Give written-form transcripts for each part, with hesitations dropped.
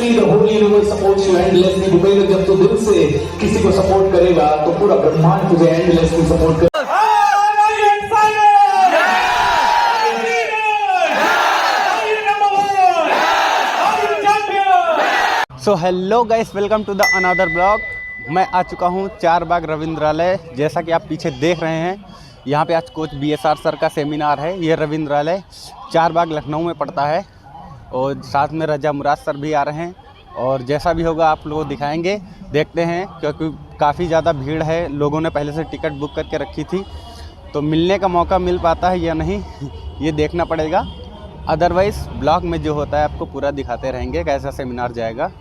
Actually, the whole universe supports you endlessly. Bhupendra, जब तू दिल से किसी को सपोर्ट करेगा तो पूरा ब्रह्मांड तुझे endlessly सपोर्ट करेगा. So hello guys, welcome to the another blog. मैं आ चुका हूँ चारबाग रविंद्रालय। जैसा कि आप पीछे देख रहे हैं, यहाँ पे आज कोच BSR सर का सेमिनार है। ये रविंद्रालय चारबाग लखनऊ में पड़ता है और साथ में रजा मुराद सर भी आ रहे हैं। और जैसा भी होगा आप लोगों को दिखाएंगे, देखते हैं, क्योंकि काफ़ी ज़्यादा भीड़ है। लोगों ने पहले से टिकट बुक करके रखी थी, तो मिलने का मौका मिल पाता है या नहीं ये देखना पड़ेगा। अदरवाइज़ ब्लॉग में जो होता है आपको पूरा दिखाते रहेंगे कैसा सेमिनार जाएगा।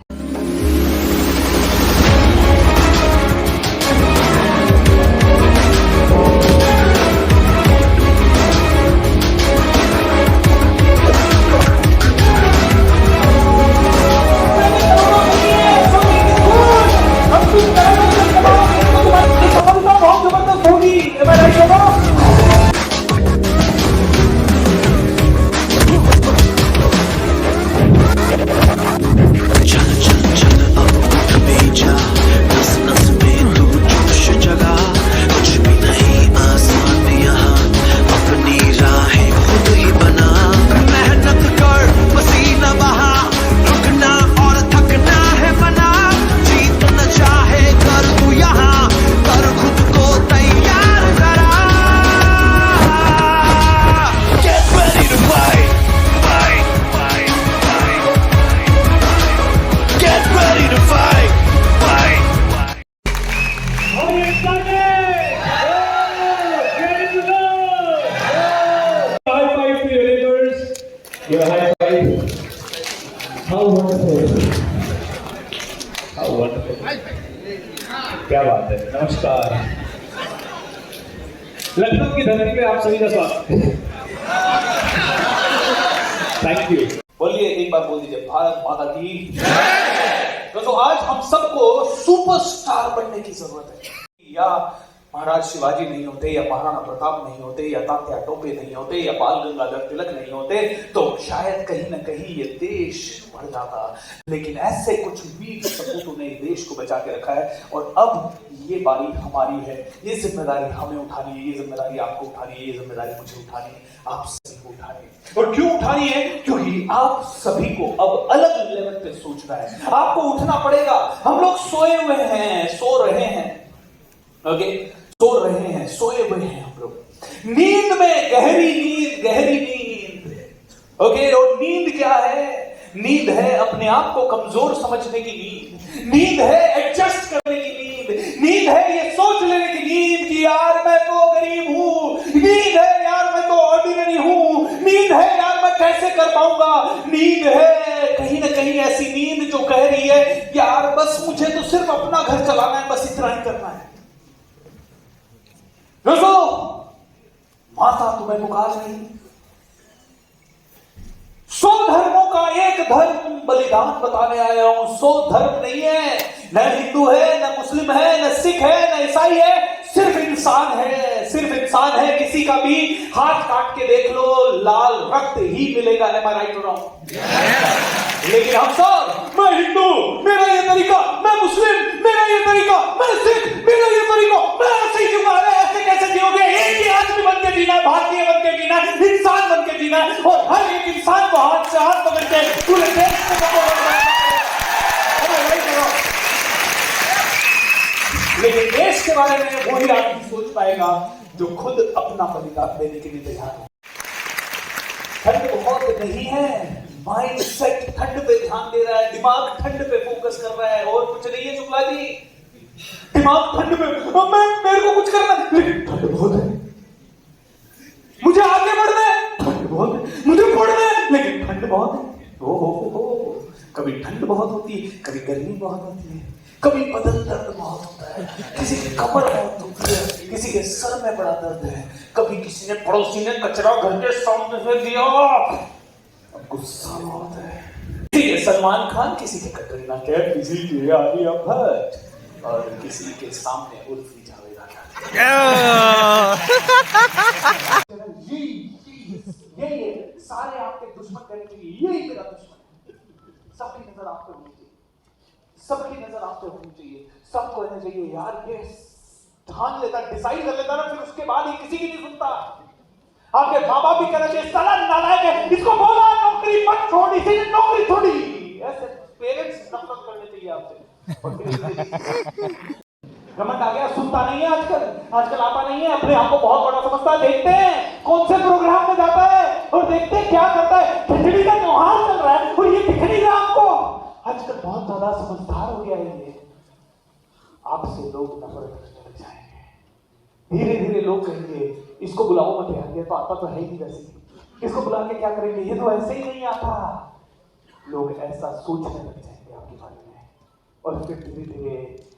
क्या बात है। नमस्कार। लखनऊ की धरती पे आप सभी का स्वागत है। Thank you. बोलिए, एक बार बोल दीजिए, भारत माता की जय। दोस्तों, आज हम सबको सुपरस्टार बनने की जरूरत है। या महाराज शिवाजी नहीं होते, या महाराणा प्रताप नहीं होते, या तात्या टोपे नहीं होते, या बाल गंगाधर तिलक नहीं होते, तो शायद कहीं ना कहीं ये देश बढ़ जाता। लेकिन ऐसे कुछ वीर सपूतों ने देश को बचा के रखा है, और अब ये बारी हमारी है। ये जिम्मेदारी हमें उठानी है, ये जिम्मेदारी आपको उठानी है, ये जिम्मेदारी मुझे उठानी है, आप सभी को उठानी है। और क्यों उठानी है? क्योंकि आप सभी को अब अलग लेवल पे सोचना है। आपको उठना पड़ेगा। हम लोग सोए हुए हैं, सो रहे हैं, ओके, सो रहे हैं, सोए हुए हैं हम लोग नींद में, गहरी नींद, ओके। और नींद क्या है? नींद है अपने आप को कमजोर समझने की नींद है एडजस्ट करने की नींद है ये सोच लेने की नींद कि यार मैं तो गरीब हूं, नींद है यार मैं तो ऑर्डिनरी हूं, नींद है यार मैं कैसे कर पाऊंगा, नींद है कहीं ना कहीं ऐसी नींद जो कह रही है यार बस मुझे तो सिर्फ अपना घर चलाना है, बस इतना ही करना है। दोस्तों, माता तुम्हें पुकार रही। 100 धर्मों का एक धर्म बलिदान बताने आया हूं। 100 धर्म नहीं है, न हिंदू है, न मुस्लिम है, न सिख है, न ईसाई है, सिर्फ इंसान है, सिर्फ इंसान है। किसी का भी हाथ काट के देख लो, लाल रक्त ही मिलेगा। Am I right or wrong? लेकिन हम सब, मैं हिंदू, मेरा ये तरीका, मैं मुस्लिम, मेरा ये तरीका, मैं सिख, मेरा ये तरीका, मैं ऐसे ही जीऊंगा। ऐसे कैसे जियोगे? एक ही आदमी बन के जीना, भारतीय बन के जीना, इंसान बन के जीना, और हर एक इंसान को हाथ से हाथ पकड़ के पूरे देश को। लेकिन देश के बारे में वही आदमी सोच पाएगा जो खुद अपना बलिदान देने के लिए तैयार है। ठंड बहुत नहीं है, माइंड सेट ठंड पे ध्यान दे रहा है, दिमाग ठंड पे फोकस कर रहा है, और कुछ नहीं है शुक्ला जी। दिमाग ठंड पे, मेरे को कुछ करना है, लेकिन ठंड बहुत है, मुझे आगे बढ़ना है, ठंड बहुत है, मुझे पढ़ना है, लेकिन ठंड बहुत है। ओ कभी ठंड बहुत होती है, कभी गर्मी बहुत होती है, कभी बदन दर्द बहुत होता है, किसी की कमर बहुत दुखती है, किसी के सर में बड़ा दर्द है, कभी किसी ने पड़ोसी ने कचरा घर के सामने से दिया, गुस्सा बहुत है। किसी के सलमान खान, किसी के कटरीना कैफ, किसी के आलिया भट्ट, और किसी के सामने उर्फी जावेद खान। ये सारे आपके दुश्मन करने के लिए, यही मेरा दुश्मन है। सबकी नजर आप पे होनी चाहिए। सबकी नजर आप पे होनी चाहिए, सबको कहना चाहिए यार ये ठान लेता, डिसाइड कर लेता ना, फिर उसके बाद ही किसी की नहीं सुनता। आपके माँ बाप भी कहना चाहिए साला नालायक है, इसको बोला नौकरी मत छोड़, इसीलिए नौकरी छोड़ी। ऐसे पेरेंट्स नफरत करने चाहिए आपसे। घमंड आ गया, सुनता नहीं है आजकल आता नहीं है, अपने आप को बहुत बड़ा समझता है। देखते हैं कौन से प्रोग्राम में जाता है और देखते हैं क्या करता है, खिचड़ी का त्योहार चल रहा है और ये दिख नहीं रहा आपको। आजकल बहुत ज्यादा समझदार हो गया है ये, आपसे लोग नफरत करने लग जाएंगे। धीरे धीरे लोग कहेंगे इसको बुलाओ मत यार, ये तो आता तो है ही नहीं वैसे, इसको बुला के क्या करेंगे, ये तो ऐसे ही नहीं आता। लोग ऐसा सोचने लग जाएंगे आपके बारे में, और फिर धीरे धीरे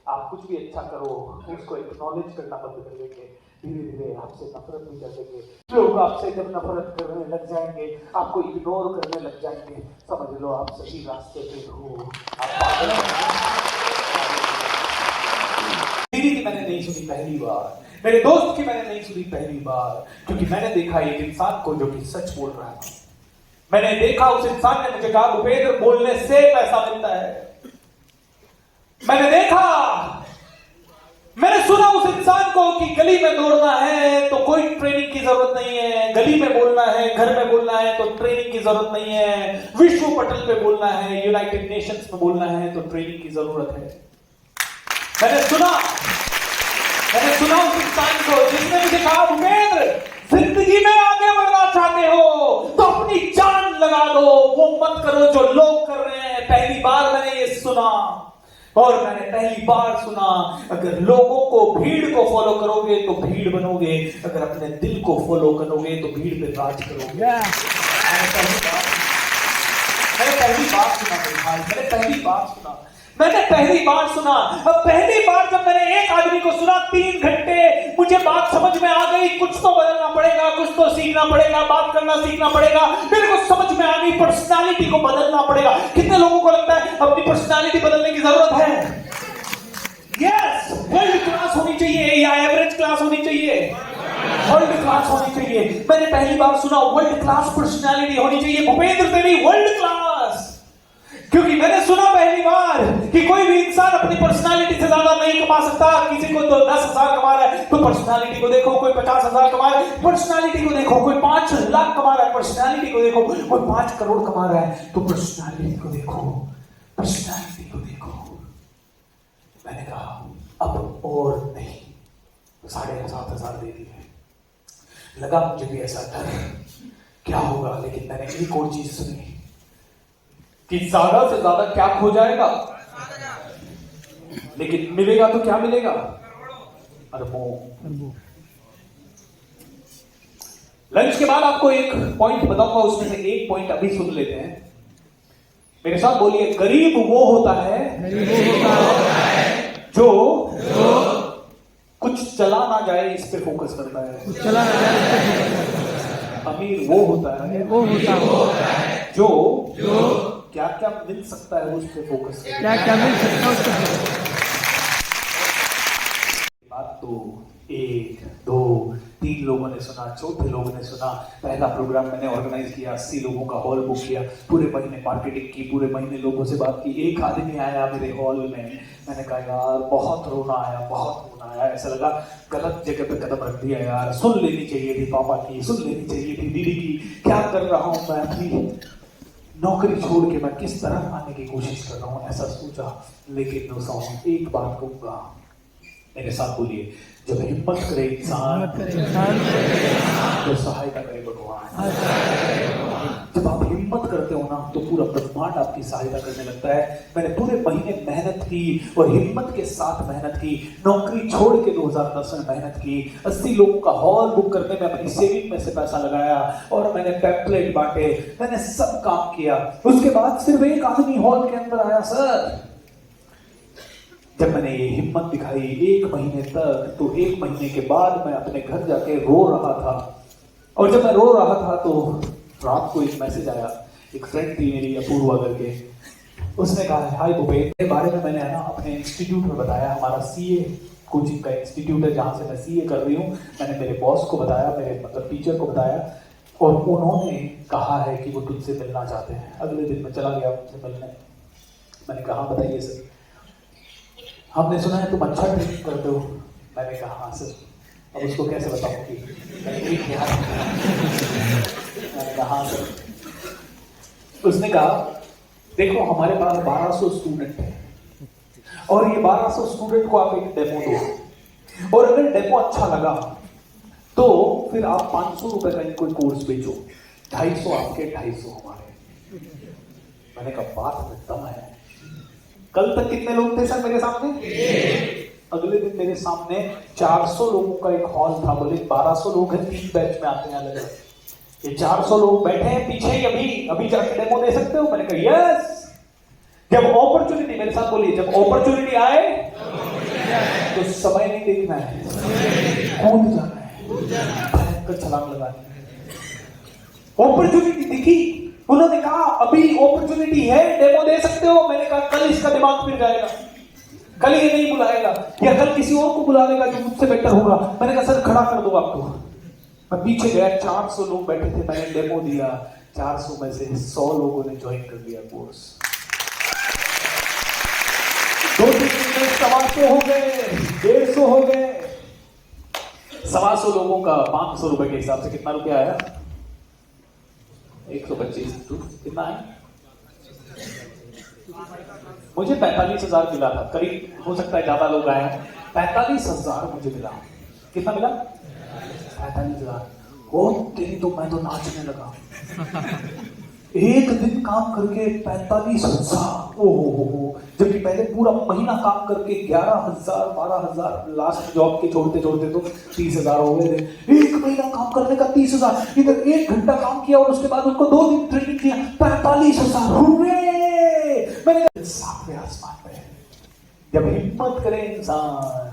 आप कुछ भी अच्छा करो उसको एक्नॉलेज करना बंद कर देंगे, धीरे धीरे आपसे नफरत भी कर देंगे। लोग आपसे जब नफरत करने लग जाएंगे, आपको इग्नोर करने लग जाएंगे, समझ लो आप सही रास्ते पे हो। दीदी की मैंने नहीं सुनी पहली बार, मेरे दोस्त की मैंने नहीं सुनी पहली बार, क्योंकि मैंने देखा एक इंसान को जो कि सच बोल रहा है। मैंने देखा उस इंसान ने मुझे कहा भूपेंद्र बोलने से पैसा मिलता है। मैंने देखा, मैंने सुना उस इंसान को कि गली में दौड़ना है तो कोई ट्रेनिंग की जरूरत नहीं है, गली में बोलना है, घर में बोलना है तो ट्रेनिंग की जरूरत नहीं है, विश्व पटल पे बोलना है, यूनाइटेड नेशंस में बोलना है तो ट्रेनिंग की जरूरत है। मैंने सुना उस इंसान को जिसने मुझे कहा भूपेंद्र जिंदगी में आगे बढ़ना चाहते हो तो अपनी जान लगा दो, वो मत करो जो लोग कर रहे हैं। पहली बार मैंने ये सुना, और मैंने पहली बार सुना अगर लोगों को भीड़ को फॉलो करोगे तो भीड़ बनोगे, अगर अपने दिल को फॉलो करोगे तो भीड़ पे राज करोगे। मैंने पहली बार सुना। अब पहली बार जब मैंने एक आदमी को सुना 3 घंटे, मुझे बात समझ में आ गई, कुछ तो बदलना पड़ेगा, कुछ तो सीखना पड़ेगा, बात करना सीखना पड़ेगा। मेरे को समझ में आ गई पर्सनालिटी को बदलना पड़ेगा। कितने लोगों को लगता है अपनी पर्सनालिटी बदलने की जरूरत है? यस, वर्ल्ड क्लास होनी चाहिए या एवरेज क्लास होनी चाहिए? वर्ल्ड क्लास होनी चाहिए। मैंने पहली बार सुना वर्ल्ड क्लास पर्सनालिटी होनी चाहिए। भूपेंद्र तेरी वर्ल्ड क्लास, क्योंकि मैंने सुना पहली बार कि कोई भी इंसान अपनी पर्सनालिटी से ज्यादा नहीं कमा सकता। किसी को तो 10,000 कमा रहा है तो पर्सनालिटी को देखो, कोई 50,000 कमा रहा है पर्सनालिटी को देखो, कोई 5 लाख कमा रहा है पर्सनालिटी को देखो, कोई 5 करोड़ कमा रहा है तो पर्सनालिटी को देखो, पर्सनालिटी को देखो। मैंने कहा अब और नहीं, 7,500 दे दिए। लगा मुझे भी ऐसा डर क्या होगा, लेकिन मैंने एक और चीज सुनी कि ज्यादा से ज्यादा क्या खो जाएगा, लेकिन मिलेगा तो क्या मिलेगा? अरबों। लंच के बाद आपको एक पॉइंट बताऊंगा, उसमें से एक पॉइंट अभी सुन लेते हैं। मेरे साथ बोलिए, गरीब वो होता है जो कुछ चला ना जाए इस पे फोकस करता है। अमीर वो होता है जो क्या क्या मिल सकता है उस पे फोकस करता है। क्या मिल सकता है उस पे। बात तो 1, 2, 3 लोगों ने सुना, चौथे लोगों ने सुना। पहला प्रोग्राम मैंने ऑर्गेनाइज किया, 80 लोगों का हॉल बुक किया, पूरे महीने मार्केटिंग की, पूरे महीने लोगों से बात की। एक आदमी आया मेरे हॉल में, मैंने कहा यार बहुत रोना आया, ऐसा लगा गलत जगह पे कदम रख दिया यार। सुन लेनी चाहिए थी पापा की, सुन लेनी चाहिए थी दीदी की। क्या कर रहा हूं मैं, अपनी नौकरी छोड़ के मैं किस तरह आने की कोशिश कर रहा हूं, ऐसा सोचा। लेकिन दोस्तों एक बात कहूंगा, मेरे साथ बोलिए, जब हिम्मत करे इंसान तो सहायता करे भगवान। जब आप हिम्मत करते हो ना तो पूरा ब्रह्मांड आपकी सहायता करने लगता है। मैंने पूरे महीने मेहनत की और हिम्मत के साथ मेहनत की, नौकरी छोड़ के 2010 में मेहनत की, 80 लोगों का हॉल बुक करने में अपनी सेविंग में से पैसा लगाया और मैंने पैम्पलेट बांटे, मैंने सब काम किया। उसके बाद सिर्फ एक आदमी हॉल के अंदर आया, सर जब मैंने ये हिम्मत दिखाई 1 महीने तक, तो 1 महीने के बाद मैं अपने घर जाके रो रहा था। और जब मैं रो रहा था तो रात को एक मैसेज आया, एक फ्रेंड थी मेरी अपूर्वा करके, उसने कहा हाय भूपेंद्र, के बारे में मैंने ना अपने इंस्टीट्यूट में बताया, हमारा सीए कोचिंग का इंस्टीट्यूट है जहाँ से मैं सीए कर रही हूँ। मैंने मेरे बॉस को बताया, मेरे मतलब टीचर को बताया, और उन्होंने कहा है कि वो तुझसे मिलना चाहते हैं। अगले दिन मैं चला गया उनसे मिलने। मैंने कहा बताइए सर। हमने सुना है तुम अच्छा ट्रेनिंग करते हो। मैंने कहा हाँ सर। अब उसको कैसे बताऊं कि मैंने कहा हाँ सर। उसने कहा देखो हमारे पास 1200 स्टूडेंट हैं और ये 1200 स्टूडेंट को आप एक डेमो दो और अगर डेमो अच्छा लगा तो फिर आप 500 रुपए का कोई कोर्स बेचो, 250 आपके 250 हमारे। मैंने कहा बात में दम है। कल तक कितने लोग थे सर मेरे सामने? अगले दिन मेरे सामने 400 लोगों का एक हॉल था। बोले 1200 लोग हैं, 3 बैच में आते हैं अलग अलग। ये 400 लोग बैठे हैं पीछे ही, अभी जाके डेमो दे सकते हो? मैंने कहा यस। जब अपॉर्चुनिटी, मेरे साथ बोलिए, जब अपॉर्चुनिटी आए तो समय नहीं देखना है, कूद जाना है, भयंकर छलांग लगानी है। अपॉर्चुनिटी दिखी, उन्होंने कहा अभी अपॉर्चुनिटी है, डेमो दे सकते हो? मैंने कहा कल इसका दिमाग फिर जाएगा, कल ये नहीं बुलाएगा या कल किसी और को बुला लेगा जो मुझसे बेटर होगा। मैंने कहा सर खड़ा कर दो आपको। मैं पीछे गया, 400 लोग बैठे थे, मैंने डेमो दिया। 400 में से 100 लोगों ने ज्वाइन कर दिया कोर्स। 2-3 दिन में 125 हो गए, 150 हो गए। 125 लोगों का 500 रुपए के हिसाब से कितना रुपया आया? 125 कितना है? मुझे 45,000 मिला था, करीब, हो सकता है ज्यादा लोग आए हैं। 45,000 मुझे मिला। कितना मिला? 45,000। वो दिन तो मैं तो नाचने लगा। एक दिन काम करके 45,000, ओहो, जबकि पहले पूरा महीना काम करके 11,000 12,000, लास्ट जॉब के छोड़ते छोड़ते तो 30,000 हो गए थे। एक महीना काम करने का 30,000, इधर 1 घंटा काम किया और उसके बाद उनको 2 दिन ट्रेनिंग दिया, 45,000 हुए। मैंने सातवें आसमान पे जब हिम्मत करे इंसान।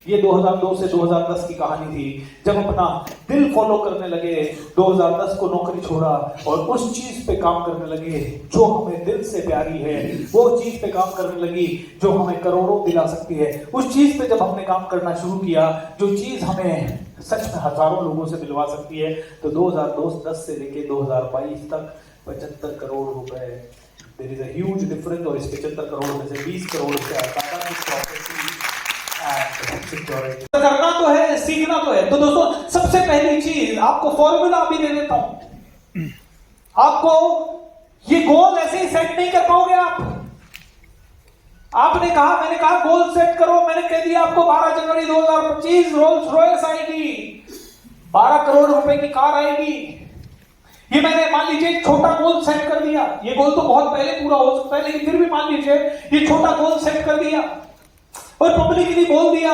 ये 2002 से 2010 की कहानी थी, जब अपना दिल फॉलो करने लगे। 2010 को नौकरी छोड़ा और उस चीज पे काम करने लगे जो हमें दिल से प्यारी है, वो चीज पे काम करने लगी जो हमें करोड़ों दिला सकती है। उस चीज पे जब हमने काम करना शुरू किया, जो चीज हमें सच में हजारों लोगों से मिलवा सकती है, तो 2010 से लेके 2022 तक 75 करोड़ रुपए, there is a huge difference. और इस 75 करोड़ में से 20 करोड़ रुपया करना तो है, सीखना तो है। तो दोस्तों सबसे पहली चीज आपको फॉर्मूला अभी दे देता हूं। आपको ये गोल ऐसे ही सेट नहीं कर पाओगे आप। आपने कहा, मैंने कहा गोल सेट करो, मैंने कह दिया आपको 12 जनवरी 2025 रोल्स रॉयस आएगी, 12 करोड़ रुपए की कार आएगी। ये मैंने मान लीजिए एक छोटा गोल सेट कर दिया। ये गोल तो बहुत पहले पूरा हो सकता है, लेकिन फिर भी मान लीजिए ये छोटा गोल सेट कर दिया और पब्लिकली बोल दिया।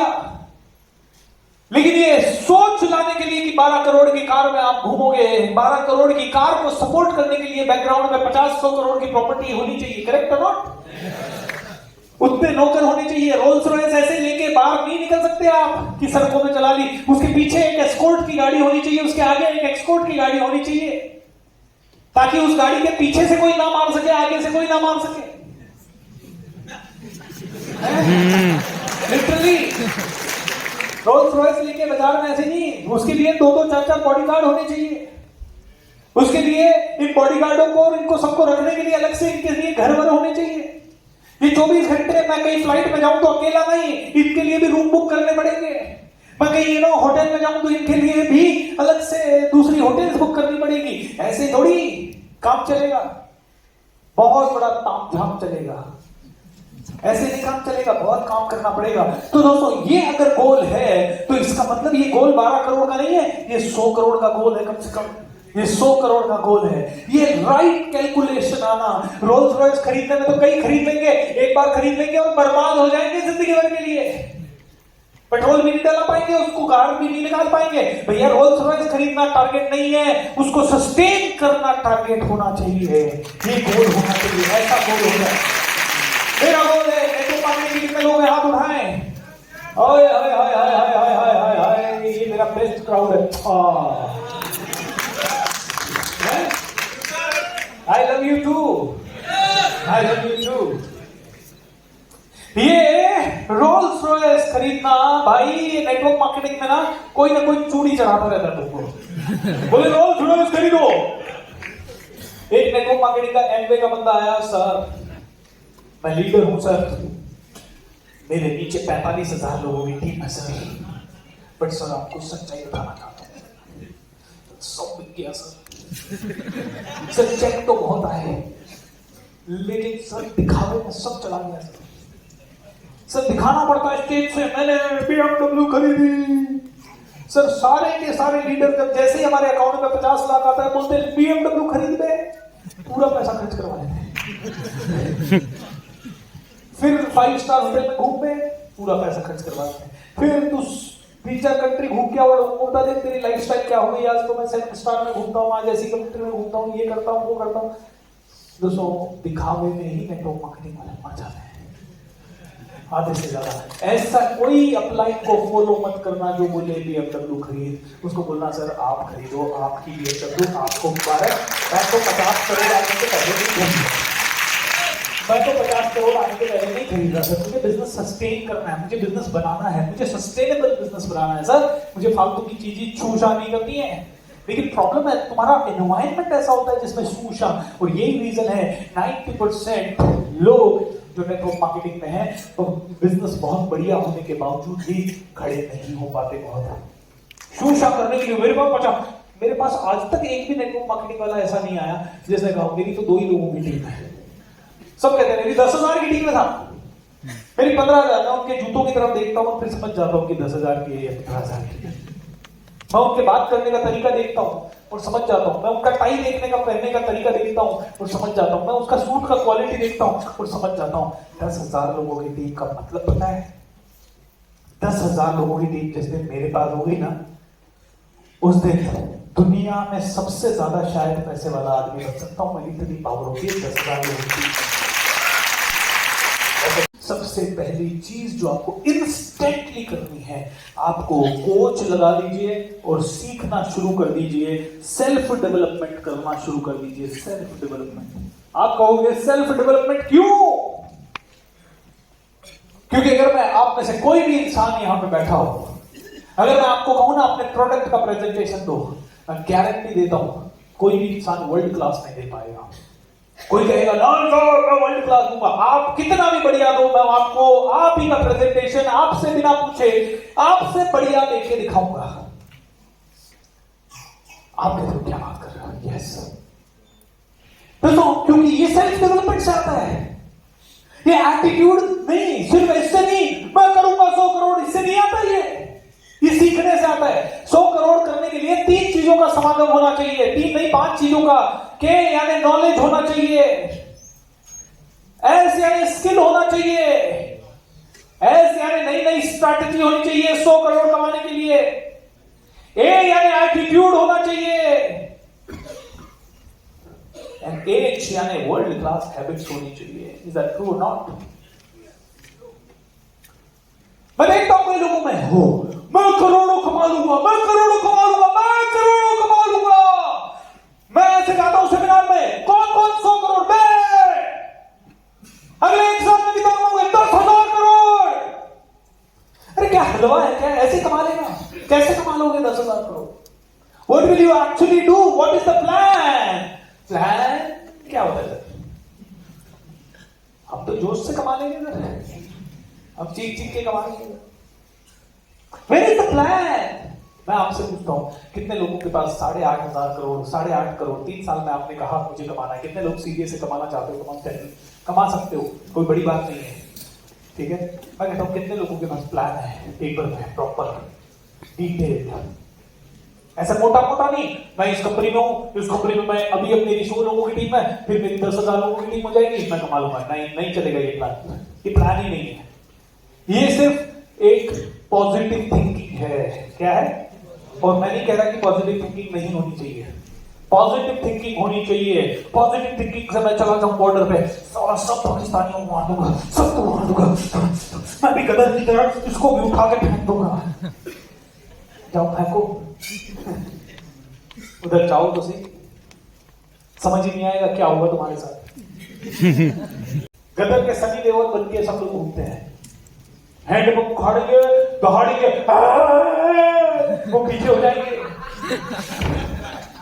लेकिन ये सोच लाने के लिए कि 12 करोड़ की कार में आप घूमोगे, 12 करोड़ की कार को सपोर्ट करने के लिए बैकग्राउंड में 50-100 करोड़ की प्रॉपर्टी होनी चाहिए, करेक्ट है नॉट? उतने नौकर होने चाहिए। रोल्स रॉयस ऐसे लेके बाहर नहीं निकल सकते आप कि सड़कों में चला ली। उसके पीछे एक एस्कॉर्ट की गाड़ी होनी चाहिए, उसके आगे एक एस्कॉर्ट की गाड़ी होनी चाहिए, ताकि उस गाड़ी के पीछे से कोई ना मार सके, आगे से कोई ना मार सके। लिटरली रोल्स रॉयस लेके बाजार में ऐसे नहीं, उसके लिए 2-2 4-4 बॉडीगार्ड होने चाहिए। उसके लिए इन बॉडीगार्डों को और इनको सबको रखने के लिए अलग से इनके लिए घर वर होने चाहिए। ये 24 घंटे मैं कहीं फ्लाइट में जाऊं तो अकेला नहीं, इनके लिए भी रूम बुक करने पड़ेंगे। मैं कहीं होटल में जाऊं तो इनके लिए भी अलग से दूसरी होटल्स बुक करनी पड़ेगी। ऐसे थोड़ी काम चलेगा, बहुत बड़ा तामझाम चलेगा, ऐसे नहीं काम चलेगा, बहुत काम करना पड़ेगा। तो दोस्तों ये अगर गोल है तो इसका मतलब ये गोल 12 करोड़ का नहीं है, ये 100 करोड़ का गोल है कम से कम। ये 100 करोड़ का गोल है। ये राइट कैलकुलेशन आना। रोल्स रॉयस खरीदने में तो कई खरीद लेंगे, एक बार खरीद लेंगे और बर्बाद हो जाएंगे जिंदगी भर के लिए। पेट्रोल भी नहीं डाला पाएंगे, उसको कार भी नहीं निकाल पाएंगे। भैया रोल्स रॉयस खरीदना टारगेट नहीं है, उसको सस्टेन करना टारगेट होना चाहिए। ये गोल होना चाहिए, ऐसा गोल होना है। मेरा गोल है नेटो पाने के कितने लोग हाथ उठाएं। हाय हाय हाय हाय हाय हाय हाय हाय हाय, ये मेरा बेस्ट क्राउड है। I love you too. I love you too. ये रोल्स रॉयस खरीदना भाई, ये नेटवर्क मार्केटिंग में ना कोई चूड़ी चढ़ाता रहता है तुमको। बोले रोल्स रॉयस खरीदो। एक नेटवर्क मार्केटिंग का एमवे का बंदा आया, सर मैं लीडर हूं सर, मेरे नीचे 45,000 लोगों की टीम है सर, बट सर आपको सच्चाई बताना चाहता हूं, सब बिक गया सर चेक तो बहुत आए, लेकिन सर दिखावे में सब चला गया सर दिखाना पड़ता है स्टेज से मैंने BMW खरीदी। सर सारे के सारे लीडर जब जैसे ही हमारे अकाउंट में 50 लाख आता है बोलते हैं BMW खरीद ले, पूरा पैसा खर्च करवा लेते हैं। फिर 5 स्टार होटल में घूम में पूरा पैसा खर्च करवा लेते हैं। फिर तू 3-4 कंट्री घूम के और बता दे तेरी लाइफस्टाइल क्या हो गई, आज तो मैं 7 स्टार में घूमता हूँ, आज ऐसी कंट्री में घूमता हूँ, ये करता हूँ वो करता हूँ। दोस्तों दिखावे में ही नेटवर्क मार्केटिंग वाले मर जाते हैं आधे से ज्यादा। ऐसा कोई अपलाइन को फॉलो मत करना जो बोले BMW खरीद, उसको बोलना सर आप खरीदो, आपकी BMW आपको मुबारक, मैं तो 50 करोड़ आने के पहले नहीं खरीदा, मैं तो 50 करोड़ आने के पहले नहीं खरीद रहा सर, मुझे बिजनेस सस्टेन करना है, मुझे बिजनेस बनाना है, मुझे सस्टेनेबल बिजनेस बनाना है सर, मुझे फालतू की चीजें छूछा नहीं करनी है। लेकिन प्रॉब्लम है तुम्हारा एनवायरनमेंट ऐसा होता है जिसमें सूशा, और यही रीजन है 90% लोग जो नेटवर्क मार्केटिंग में है तो बिजनेस बहुत बढ़िया होने के बावजूद भी खड़े नहीं हो पाते। बहुत शूशा करने के लिए मेरे पास आज तक एक भी नेटवर्क मार्केटिंग वाला ऐसा नहीं आया जिसने कहा मेरी तो 2 ही लोगों की टीम है। सब कहते हैं मेरी 10,000 की टीम में था, मेरी 15,000, मैं उनके जूतों की तरफ देखता हूँ फिर समझ जाता हूँ कि 10,000 की है या 15,000 की है। मैं उनके बात करने का तरीका देखता हूँ और समझ जाता हूँ, मैं उनका टाई देखने का पहनने का तरीका देखता हूँ और समझ जाता हूँ, मैं उसका सूट का क्वालिटी देखता हूँ और समझ जाता हूँ। 10,000 लोगों की टीम का मतलब पता है? 10,000 लोगों की टीम जिस दिन मेरे पास होगी ना, उस दिन दुनिया में सबसे ज्यादा शायद पैसे वाला आदमी बन सकता हूँ। मेरी इतनी पावर होगी 10,000 लोगों की। सबसे पहली चीज जो आपको इंस्टेंटली करनी है, आपको कोच लगा लीजिए और सीखना शुरू कर दीजिए, सेल्फ डेवलपमेंट करना शुरू कर दीजिए। सेल्फ डेवलपमेंट, आप कहोगे सेल्फ डेवलपमेंट क्यों? क्योंकि अगर मैं आप में से कोई भी इंसान यहां पे बैठा हो, अगर मैं आपको कहूं ना अपने प्रोडक्ट का प्रेजेंटेशन दो, मैं गारंटी देता हूं कोई भी इंसान वर्ल्ड क्लास नहीं दे पाएगा। कोई कहेगा ना मैं वर्ल्ड क्लास दूंगा, आप कितना भी बढ़िया दो, मैं आपको आप ही का प्रेजेंटेशन आपसे बिना पूछे आपसे बढ़िया देके दिखाऊंगा। आप कहते हो क्या बात कर रहे हो? यस दोस्तों, क्योंकि ये सेल्फ डेवलपमेंट से आता है, ये एटीट्यूड नहीं, सिर्फ इससे नहीं मैं करूंगा 100 करोड़, इससे नहीं आता, ये सीखने से आता है। 100 करोड़ करने के लिए 3 चीजों का समागम होना चाहिए, 3 नहीं 5 चीजों का। के यानी नॉलेज होना चाहिए, एस यानी स्किल होना चाहिए, एस यानी नई नई स्ट्रैटेजी होनी चाहिए 100 करोड़ कमाने के लिए, ए यानी एटीट्यूड होना चाहिए, एंड एच यानी वर्ल्ड क्लास हैबिट्स होनी चाहिए। इज दैट ट्रू और नॉट? मैं देखता हूं कई लोगों में हो, मैं करोड़ों कमा लूंगा, मैं करोड़ों कमा लूंगा, मैं करोड़ों कमा लूंगा। मैं ऐसे जाता हूं सेमिनार में, कौन 100 करोड़, मैं अगले 1 साल में निकालूंगा 10,000 करोड़। अरे क्या हलवा है क्या? ऐसे कमा लेगा? कैसे कमा लोगे 10,000 crore? What will you actually do? What is the plan? Plan क्या होता है? हम तो जोश से कमा लेंगे सर, हम चीख चीख के कमा लेंगे। Where is the plan? मैं आपसे पूछता हूं कितने लोगों के पास 8,500 करोड़, 8.5 करोड़ 3 साल में आपने कहा मुझे कमाना है। कितने लोग सीधे से कमाना चाहते हो? कमा सकते हो, कोई बड़ी बात नहीं है, ठीक है। मैं कहता हूं कितने लोगों के पास प्लान है, पेपर में प्रॉपर डिटेल, ऐसा मोटा मोटा नहीं मैं इस कंपनी में हूं, इस कंपनी में मैं अभी अब मेरी 100 लोगों की टीम है, फिर मेरी 10,000 लोगों की टीम हो जाएगी, मैं कमा लूंगा। नहीं चलेगा ये प्लान, ये प्लान ही नहीं है। ये सिर्फ एक पॉजिटिव थिंकिंग है। क्या है? और मैं नहीं कह रहा कि पॉजिटिव थिंकिंग नहीं होनी चाहिए, पॉजिटिव थिंकिंग होनी चाहिए। पॉजिटिव थिंकिंग से मैं चला जाऊं बॉर्डर पे, सब पाकिस्तानियों को मार दूंगा, सबको मार दूंगा, मैं भी गदर की तरह इसको भी उठा के फेंक दूंगा। जाओ फेंको, उधर जाओ तो सही, समझ ही नहीं आएगा क्या होगा तुम्हारे साथ। गदर के सनी देओल बन के सब लोग घूमते हैं, हैंडपंप उखाड़ेंगे, दहाड़ेंगे, वो पीछे हो जाएंगे,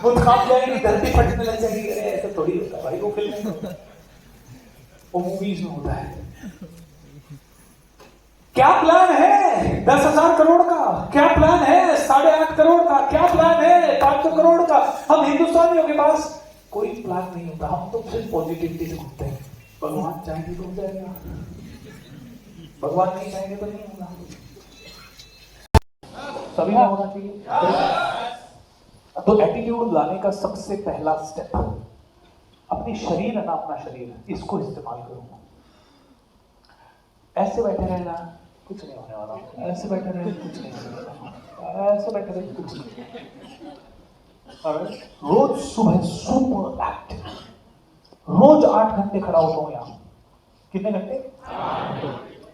वो काम जाएंगे, धरती फटने लग जाएगी। अरे ऐसा थोड़ी होता भाई, वो फिल्म वो मूवीज में होता है। क्या प्लान है 10,000 करोड़ का? क्या प्लान है 8.5 करोड़ का? क्या प्लान है 500 करोड़ का? हम हिंदुस्तानियों के पास कोई प्लान नहीं होता, हम तो सिर्फ पॉजिटिविटी से घूमते हैं। भगवान चाहेंगे तो हो जाएगा, भगवान नहीं चाहेंगे तो नहीं होगा। सभी में होना चाहिए। तो एटीट्यूड लाने का सबसे पहला स्टेप, अपनी शरीर है ना, अपना शरीर, इसको इस्तेमाल करूंगा। ऐसे बैठे रहना कुछ नहीं होने वाला, ऐसे बैठे रहे कुछ नहीं होने वाला, ऐसे बैठे रहे कुछ नहीं। और रोज सुबह सुपर एक्टिव, रोज 8 घंटे खड़ा होता हूँ यहाँ। कितने घंटे? 8।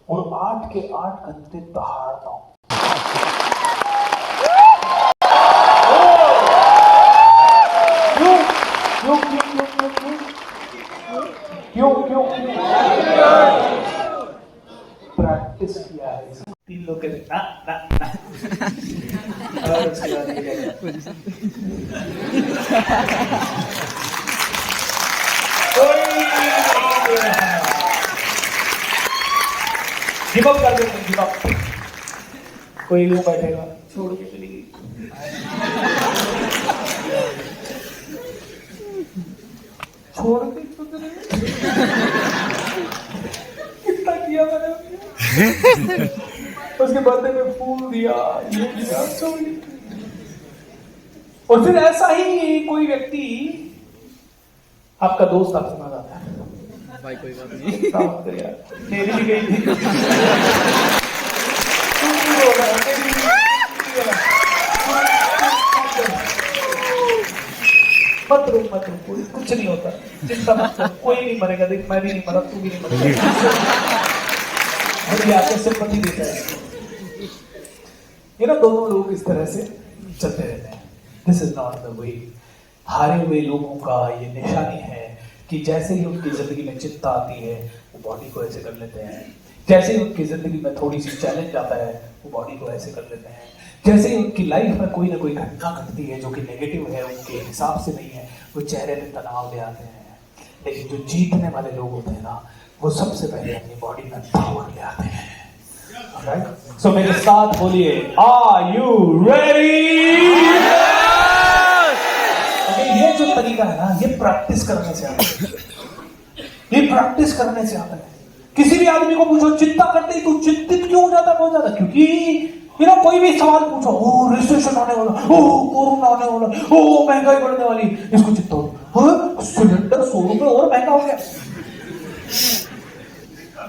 और 8 के 8 घंटे दहाड़ता हूँ। क्यों प्रैक्टिस किया है। 3 लोग कहते ना ना ना और उसके बाद गिव अप कर देते, गिव अप। कोई लोग बैठेगा छोड़ के चली गई, छोड़ के कितना किया मैंने उसके बर्थडे में फूल दिया, ये दिया, और फिर ऐसा ही कोई व्यक्ति आपका दोस्त आपसे मांग आता है, भाई कोई बात नहीं मेरी भी गई थी, मत रो कुछ नहीं होता, चिंता मत कर, कोई नहीं मरेगा, देख मैं भी नहीं मरा, तू भी नहीं मरेगा। मुझे आपको सिंपैथी देता है। ये ना दोनों लोग इस तरह से चलते रहते हैं। This is not the way. हारे हुए लोगों का ये निशानी है कि जैसे ही उनकी जिंदगी में चिंता आती है वो बॉडी को ऐसे कर लेते हैं, जैसे ही उनकी जिंदगी में थोड़ी सी चैलेंज आता है वो बॉडी को ऐसे कर लेते हैं, जैसे ही उनकी लाइफ में कोई ना कोई घटना घटती है जो कि नेगेटिव है, उनके हिसाब से नहीं है, वो चेहरे पे तनाव ले आते हैं। लेकिन जो जीतने वाले लोग होते हैं ना, वो सबसे पहले अपनी बॉडी में पावर ले आते हैं। राइट? सो मेरे साथ बोलिए, आर यू रेडी? ये जो तरीका है ना, ये प्रैक्टिस करने से आता है, ये प्रैक्टिस करने से आता है। किसी भी आदमी को पूछो चिंता करते ही तू चिंतित क्यों हो जाता है? बहुत ज्यादा, क्योंकि कोई भी सवाल पूछो, ओ रिसेशन आने वाला, ओ कोरोना आने वाला, ओ महंगाई बढ़ने वाली, इसको चिंता हो, सिलेंडर 100 रुपए और महंगा हो गया।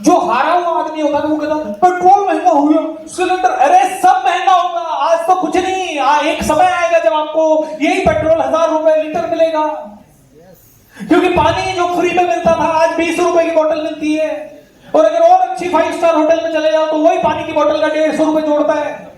जो हारा हुआ आदमी होता है वो कहता है पेट्रोल महंगा हो गया, सिलेंडर, अरे सब महंगा होगा, आज तो कुछ नहीं, एक समय आएगा जब आपको यही पेट्रोल 1000 रुपए लीटर मिलेगा, क्योंकि पानी जो फ्री में मिलता था आज 20 रुपए की बोतल मिलती है। और अगर और अच्छी 5 स्टार होटल में चले जाओ तो वही पानी की बोतल का 150 रुपए जोड़ता है।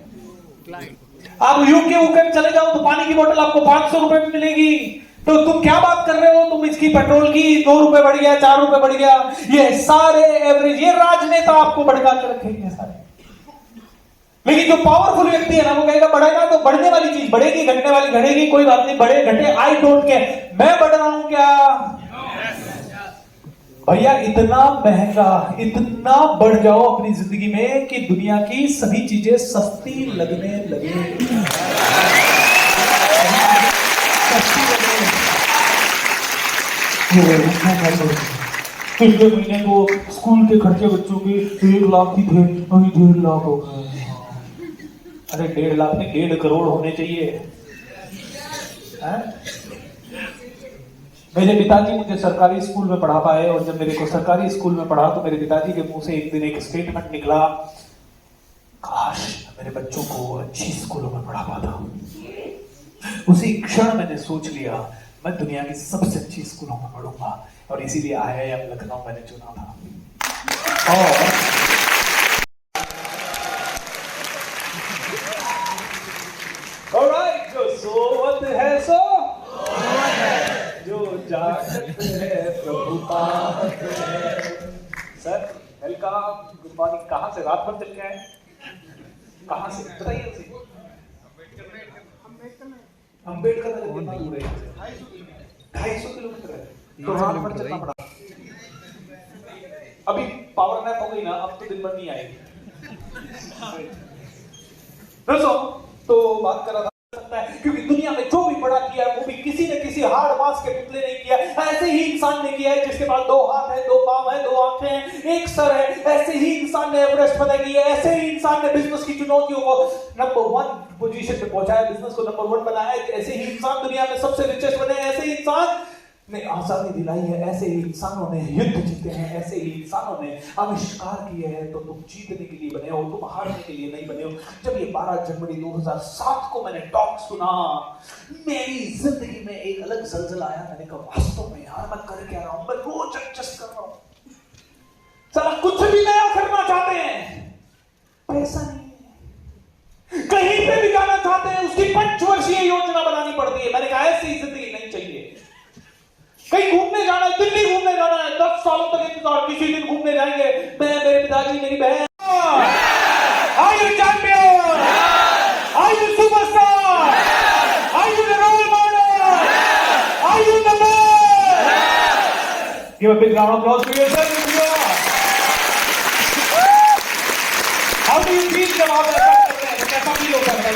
आप यूके में चले जाओ तो पानी की बोतल आपको 500 रुपए में मिलेगी। तो तुम क्या बात कर रहे हो, तुम इसकी पेट्रोल की 2 रुपए बढ़ गया, 4 रुपए बढ़ गया, ये सारे एवरेज, ये राजनेता आपको भड़का के रखेंगे सारे। लेकिन जो पावरफुल व्यक्ति है ना, वो कहेगा बढ़ेगा तो बढ़ने वाली चीज बढ़ेगी, घटने वाली घटेगी, कोई बात नहीं, बढ़े घटे आई डोंट केयर, मैं बढ़ रहा हूं क्या भैया, इतना महंगा, इतना बढ़ जाओ अपनी जिंदगी में कि दुनिया की सभी चीजें सस्ती लगने लगे। पिछले महीने को स्कूल के खर्चे बच्चों के 1 लाख ही थे, अभी 1.5 लाख हो गए। अरे 1.5 लाख नहीं, 1.5 करोड़ होने चाहिए। मेरे पिताजी मुझे सरकारी स्कूल में पढ़ा पाए, और जब मेरे को सरकारी स्कूल में पढ़ा तो मेरे पिताजी के मुंह से एक दिन एक स्टेटमेंट निकला, काश मेरे बच्चों को अच्छी स्कूलों में पढ़ा पाता। उसी क्षण मैंने सोच लिया मैं दुनिया की सबसे अच्छी स्कूलों में पढ़ूंगा, और इसीलिए IIM लखनऊ मैंने चुना था। ऑलराइट, जो सोवत है सो जो जागत है प्रभु पावत है। Sir welcome, good morning. कहाँ से, रात भर चल के आए? कहाँ से बताइए? अम्बेडकर 250 किलोमीटर है, तो रात भर चलना पड़ा। अभी पावर नैप हो गई ना, अब तो दिन भर नहीं आएगी। दोस्तों, तो बात कर रहा था सकता है, क्योंकि दुनिया में जो भी बड़ा किया है वो भी किसी न किसी हाड़ मांस के पुतले नहीं किया। ऐसे ही इंसान ने किया है जिसके पास 2 हाथ है, 2 पांव है, 2 आंखें हैं, 1 सर है। ऐसे ही इंसान ने एवरेस्ट फतह किया है। ऐसे ही इंसान ने बिजनेस की चुनौतियों को नंबर 1 पोजीशन पे पहुंचाया, बिजनेस को नंबर 1 बनाया। ऐसे ही इंसान दुनिया में सबसे रिचेस्ट बने। ऐसे ही इंसान ने आजादी दिलाई है। ऐसे ही इंसानों ने युद्ध जीते हैं। ऐसे ही इंसानों ने आविष्कार किए हैं। तो तुम जीतने के लिए बने हो, तुम हारने के लिए नहीं बने हो। जब ये 12 जनवरी 2007 को मैंने टॉक सुना, मेरी जिंदगी में एक अलग जलजला आया। मैंने कहा वास्तव में यार मैं कर क्या रहा हूं, मैं रोज एडजस्ट कर रहा हूं। साला कुछ भी नया करना चाहते हैं, पैसा नहीं है। कहीं पे भी जाना चाहते हैं, उसकी 5 वर्षीय योजना बनानी पड़ती है। मैंने कहा ऐसी जिंदगी नहीं चाहिए। कहीं घूमने जाना है, दिल्ली घूमने जाना है, 10 सालों तक इंतजार, किसी दिन घूमने जाएंगे। मैं, मेरे पिताजी, मेरी बहन। Are you champion? Are you superstar? Are you the role model? Are you the man? Give a big round of applause for yourself. How do you feel जब आप ऐसा करते हैं? कैसा फील होता है?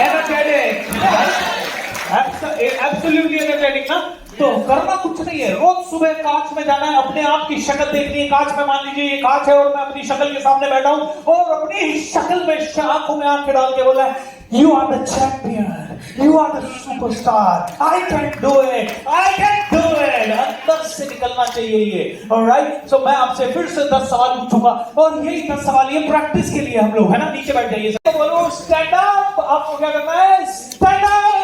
Energetic. Absolutely energetic ना? तो करना कुछ नहीं है, रोज सुबह कांच में जाना है, अपने आप की शक्ल देखनी है। कांच में मान लीजिए ये कांच है और मैं अपनी शक्ल के सामने बैठा हूं और अपनी ही शक्ल में आंखों में आंखें डाल के बोला है, You are the champion, you are the superstar, I can do it, I can do it। अंदर से निकलना चाहिए ये, alright? So मैं आपसे फिर से 10 सवाल पूछूंगा और यही 10 सवाल ये प्रैक्टिस के लिए हम लोग, है ना? नीचे बैठ जाइए, तो बोलो स्टैंड अप। आपको क्या करना है? Stand up.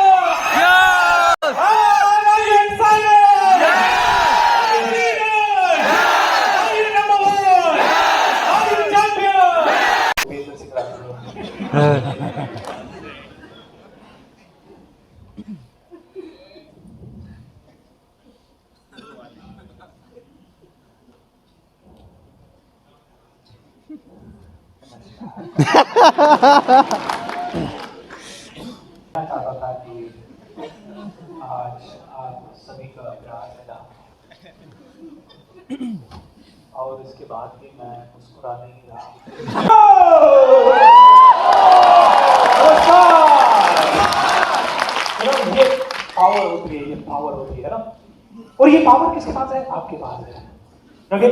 चाहता था कि आज आप सभी का प्यार मिला और इसके बाद भी मैं मुस्कुरा नहीं रहा। ये पावर होती है, ये पावर होती है ना। और ये पावर किसके पास है? आपके पास है। Okay,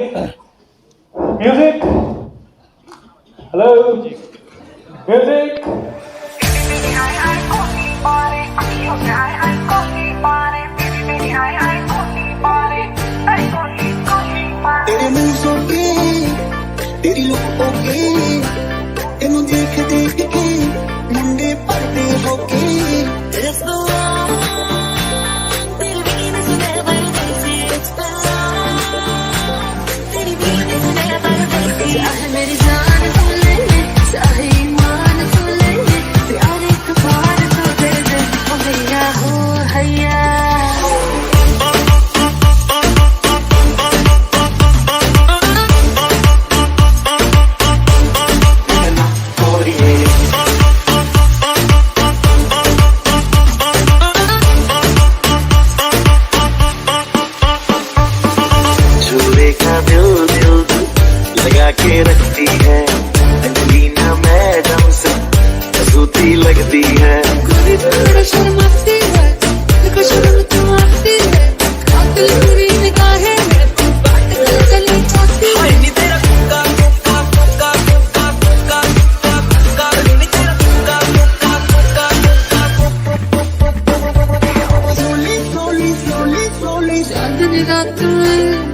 music, hello music. तेरे मूव्स ओके, तेरी लुक ओके, तेनू देख देख के मुंडे पड़ते होके। It's the one, तेरी weakness never faces, it's the one, तेरी weakness never faces। चाहे मेरी जान तू ले ले, चाहे ईमान तू ले ले, प्यार एक बार तो दे दे, ओ हैया हो हैया। लगा के रखती है अंजलिना मैडम से सूती लगती है। कोई थोड़ा शर्माती है, देखो शर्म तो आती है, कातिल पूरी निगाहें में तू बात कर चली जाती है। हाय नी तेरा कुक्का कुक्का कुक्का कुक्का कुक्का कुक्का, नी तेरा कुक्का कुक्का कुक्का कुक्का। Slowly slowly slowly slowly चांदनी रात में